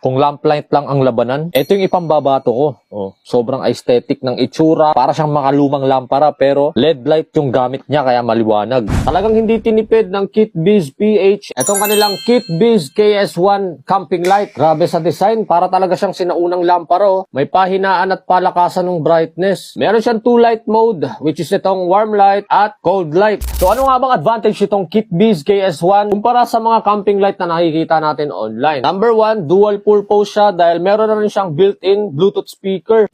Kung lamplight lang ang labanan, ito yung ipambabato ko. Sobrang aesthetic ng itsura. Para siyang makalumang lampara pero LED light yung gamit niya kaya maliwanag. Talagang hindi tinipid ng KitBiz PH. Itong kanilang KitBiz KS1 camping light. Grabe sa design. Para talaga siyang sinaunang lampara. May pahinaan at palakasan ng brightness. Meron siyang 2 light mode which is itong warm light at cold light. So ano nga bang advantage itong KitBiz KS1 kumpara sa mga camping light na nakikita natin online? Number 1, dual purpose siya dahil meron na rin siyang built-in Bluetooth speaker.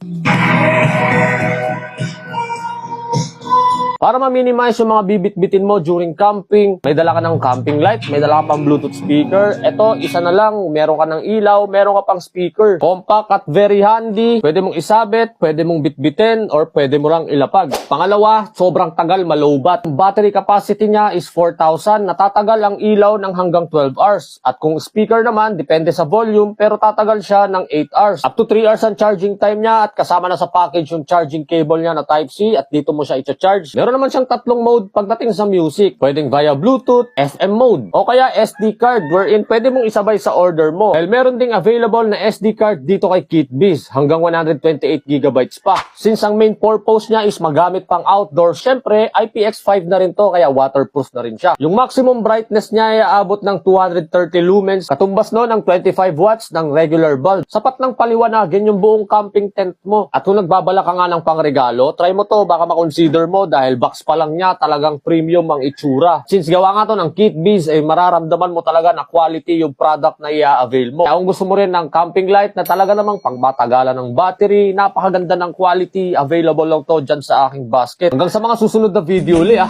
Para ma-minimize yung mga bibit-bitin mo during camping, may dala ka ng camping light, may dala ka pang Bluetooth speaker. Ito, isa na lang, meron ka ng ilaw, meron ka pang speaker. Compact at very handy, pwede mong isabit, pwede mong bitbitin, or pwede mo lang ilapag. Pangalawa, sobrang tagal, malobat. Ang battery capacity niya is 4,000, natatagal ang ilaw ng hanggang 12 hours. At kung speaker naman, depende sa volume, pero tatagal siya ng 8 hours. Up to 3 hours ang charging time niya at kasama na sa package yung charging cable niya na Type-C at dito mo siya i-charge. Meron naman siyang tatlong mode pagdating sa music. Pwedeng via Bluetooth, FM mode, o kaya SD card wherein pwede mong isabay sa order mo. Dahil meron ding available na SD card dito kay KitBiz, hanggang 128GB pa. Since ang main purpose niya is magamit pang outdoor, syempre IPX5 na rin to kaya waterproof na rin siya. Yung maximum brightness niya ay aabot ng 230 lumens, katumbas no ng 25 watts ng regular bulb. Sapat ng paliwanagin yung buong camping tent mo. At kung nagbabala ka nga ng pangregalo, try mo to, baka makonsider mo dahil box pa lang niya talagang premium ang itsura. Since gawa nga to ng KitBiz, ay mararamdaman mo talaga na quality yung product na i-avail mo. Kaya kung gusto mo rin ng camping light na talaga namang pangmatagalan ng battery, napakaganda ng quality, available lang to dyan sa aking basket. Hanggang sa mga susunod na video ulit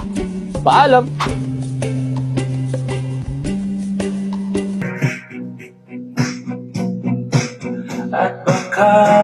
Paalam! At baka